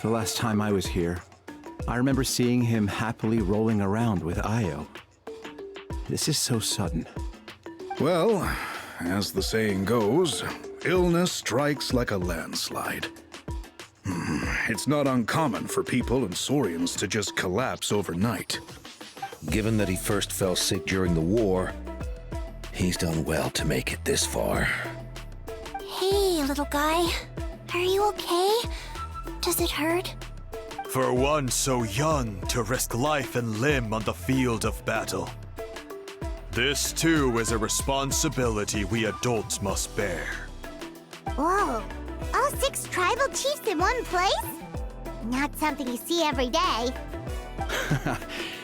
The last time I was here, I remember seeing him happily rolling around with Io. This is so sudden. Well, as the saying goes, illness strikes like a landslide. It's not uncommon for people and Saurians to just collapse overnight. Given that he first fell sick during the war, he's done well to make it this far. Hey, little guy. Are you okay? Does it hurt? For one so young to risk life and limb on the field of battle. This too is a responsibility we adults must bear. Whoa. All 6 tribal chiefs in one place? Not something you see every day.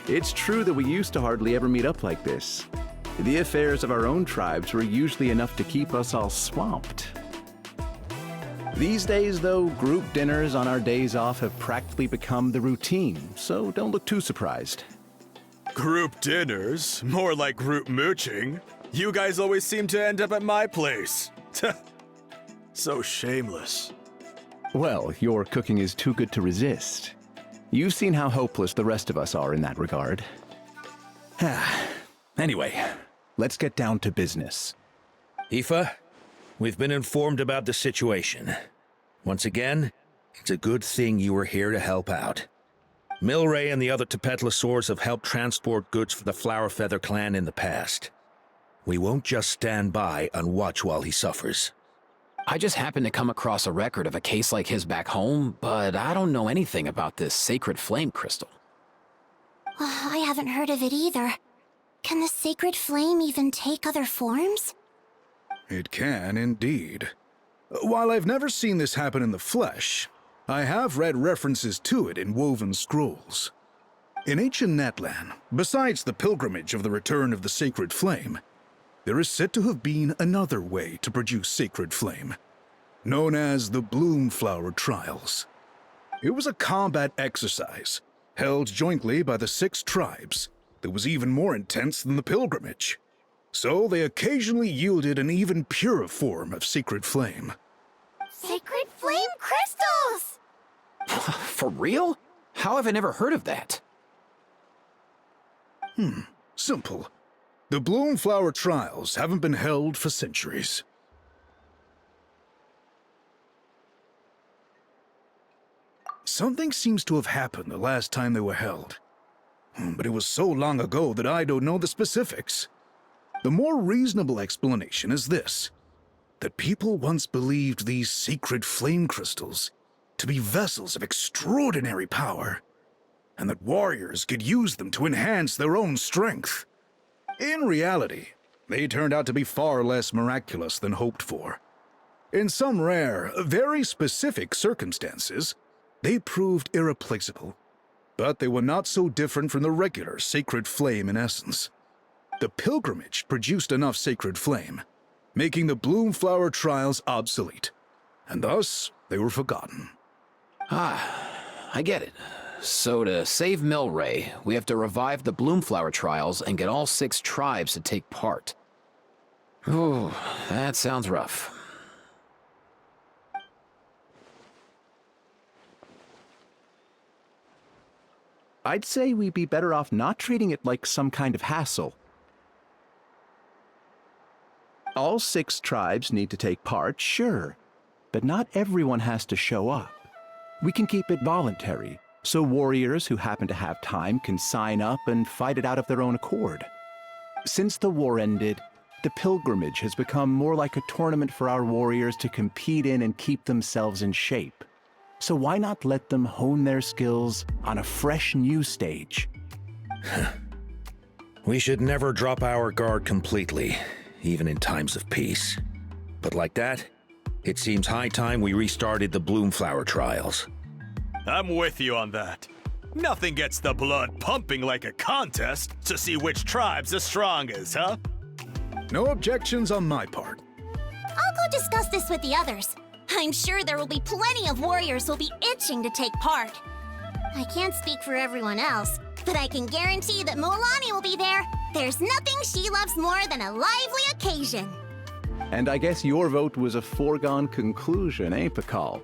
It's true that we used to hardly ever meet up like this. The affairs of our own tribes were usually enough to keep us all swamped. These days, though, group dinners on our days off have practically become the routine, so don't look too surprised. Group dinners? More like group mooching. You guys always seem to end up at my place. So shameless. Well, your cooking is too good to resist. You've seen how hopeless the rest of us are in that regard. Anyway, let's get down to business. Aoife, we've been informed about the situation. Once again, it's a good thing you were here to help out. Milray and the other Tepetlosaurs have helped transport goods for the Flowerfeather clan in the past. We won't just stand by and watch while he suffers. I just happened to come across a record of a case like his back home, but I don't know anything about this sacred flame crystal. I haven't heard of it either. Can the sacred flame even take other forms? It can indeed. While I've never seen this happen in the flesh, I have read references to it in woven scrolls. In ancient Natlan, besides the pilgrimage of the return of the sacred flame, there is said to have been another way to produce sacred flame, known as the Bloomflower Trials. It was a combat exercise, held jointly by the 6 tribes, that was even more intense than the pilgrimage. So they occasionally yielded an even purer form of sacred flame. Sacred flame crystals! For real? How have I never heard of that? Simple. The Bloomflower Trials haven't been held for centuries. Something seems to have happened the last time they were held. But it was so long ago that I don't know the specifics. The more reasonable explanation is this: that people once believed these sacred flame crystals to be vessels of extraordinary power, and that warriors could use them to enhance their own strength. In reality, they turned out to be far less miraculous than hoped for. In some rare, very specific circumstances, they proved irreplaceable, but they were not so different from the regular sacred flame in essence. The pilgrimage produced enough sacred flame, making the Bloomflower Trials obsolete, and thus they were forgotten. I get it. So to save Milray, we have to revive the Bloomflower Trials and get all 6 tribes to take part. Ooh, that sounds rough. I'd say we'd be better off not treating it like some kind of hassle. All 6 tribes need to take part, sure, but not everyone has to show up. We can keep it voluntary, so warriors who happen to have time can sign up and fight it out of their own accord. Since the war ended, the pilgrimage has become more like a tournament for our warriors to compete in and keep themselves in shape. So why not let them hone their skills on a fresh new stage? We should never drop our guard completely, even in times of peace. But like that, it seems high time we restarted the Bloomflower Trials. I'm with you on that. Nothing gets the blood pumping like a contest to see which tribe's the strongest, huh? No objections on my part. I'll go discuss this with the others. I'm sure there will be plenty of warriors who'll be itching to take part. I can't speak for everyone else, but I can guarantee that Mualani will be there. There's nothing she loves more than a lively occasion. And I guess your vote was a foregone conclusion, eh, Pakal?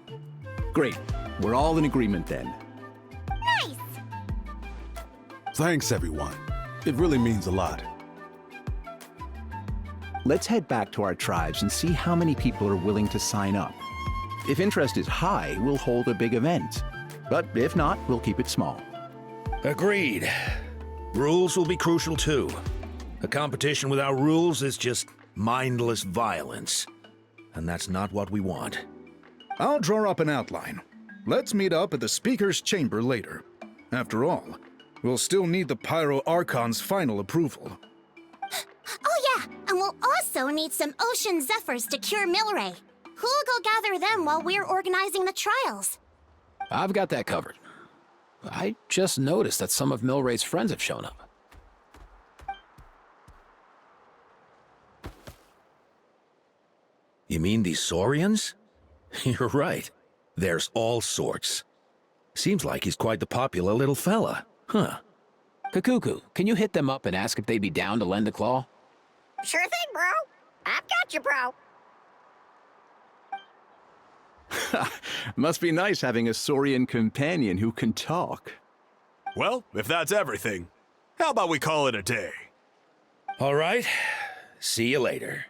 Great. We're all in agreement then. Nice! Thanks, everyone. It really means a lot. Let's head back to our tribes and see how many people are willing to sign up. If interest is high, we'll hold a big event. But if not, we'll keep it small. Agreed. Rules will be crucial too. A competition without rules is just mindless violence. And that's not what we want. I'll draw up an outline. Let's meet up at the Speaker's Chamber later. After all, we'll still need the Pyro Archon's final approval. Oh yeah, and we'll also need some Ocean Zephyrs to cure Milray. Who'll go gather them while we're organizing the trials? I've got that covered. I just noticed that some of Milray's friends have shown up. You mean these Saurians? You're right. There's all sorts. Seems like he's quite the popular little fella. Huh. Kakuku, can you hit them up and ask if they'd be down to lend a claw? Sure thing, bro. I've got you, bro. Must be nice having a Saurian companion who can talk. Well, if that's everything, how about we call it a day? All right. See you later.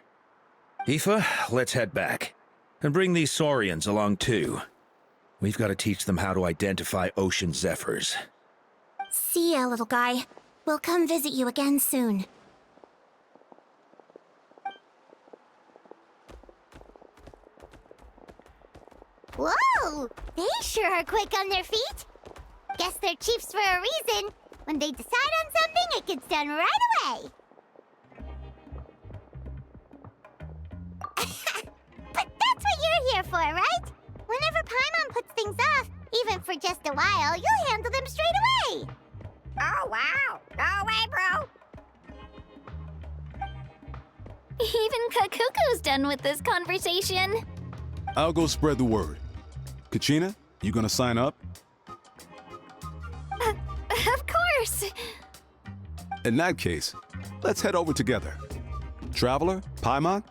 Aoife, let's head back. And bring these Saurians along too. We've got to teach them how to identify ocean zephyrs. See ya, little guy. We'll come visit you again soon. Whoa! They sure are quick on their feet. Guess they're chiefs for a reason. When they decide on something, it gets done right away. But that's what you're here for, right? Whenever Paimon puts things off, even for just a while, you'll handle them straight away. Oh, wow. No way, bro. Even Kakuku's done with this conversation. I'll go spread the word. Kachina, you gonna sign up? Of course. In that case, let's head over together. Traveler, Paimon,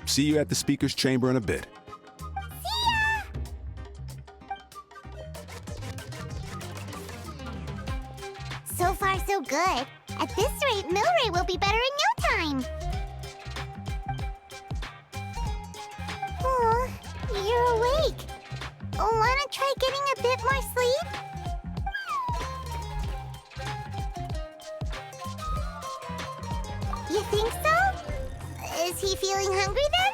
see you at the Speaker's Chamber in a bit. See ya! So far, so good. At this rate, Milray will be better in no time. Oh, you're awake. Wanna try getting a bit more sleep? You think so? Is he feeling hungry then?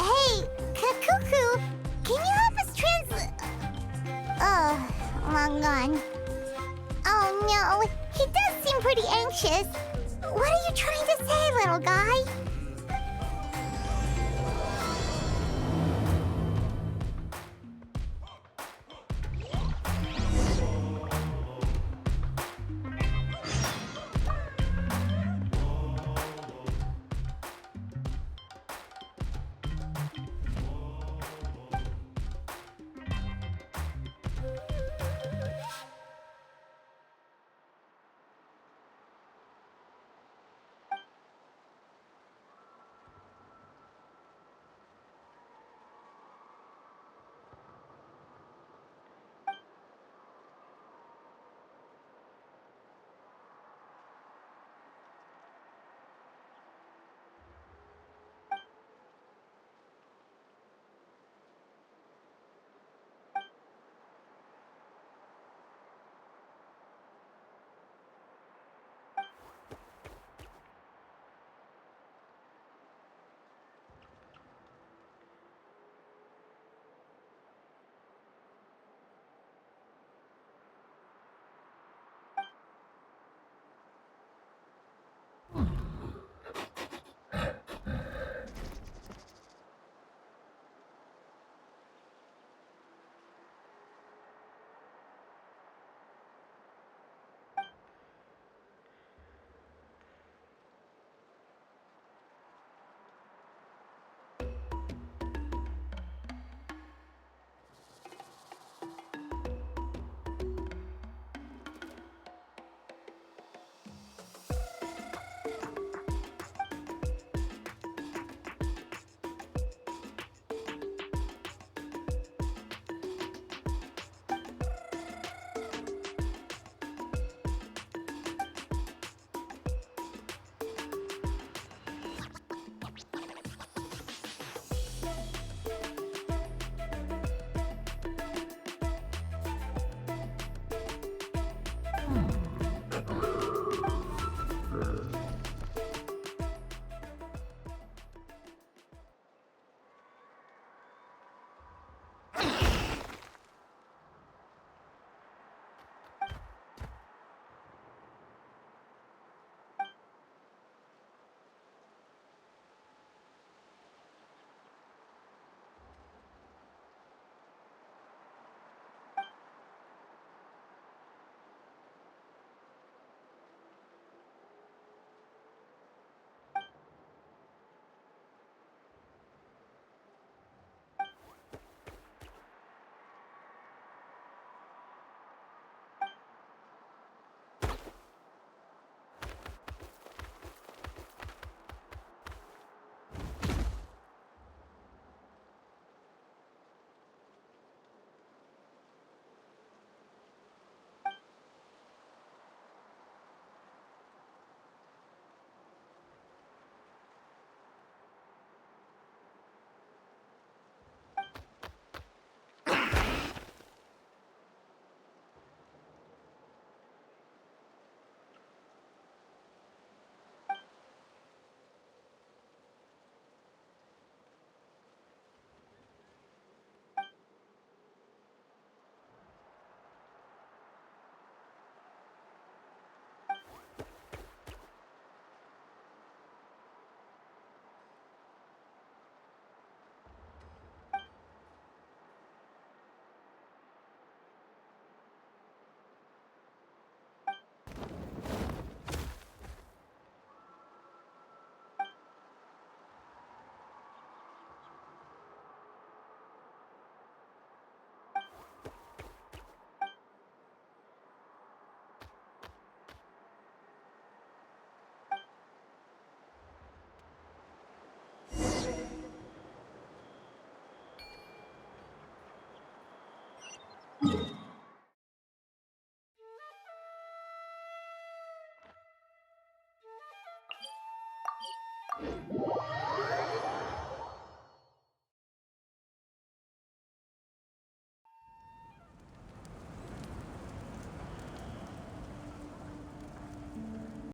Hey, Kakuku, can you help us Oh, long gone. Oh no, he does seem pretty anxious. What are you trying to say, little guy?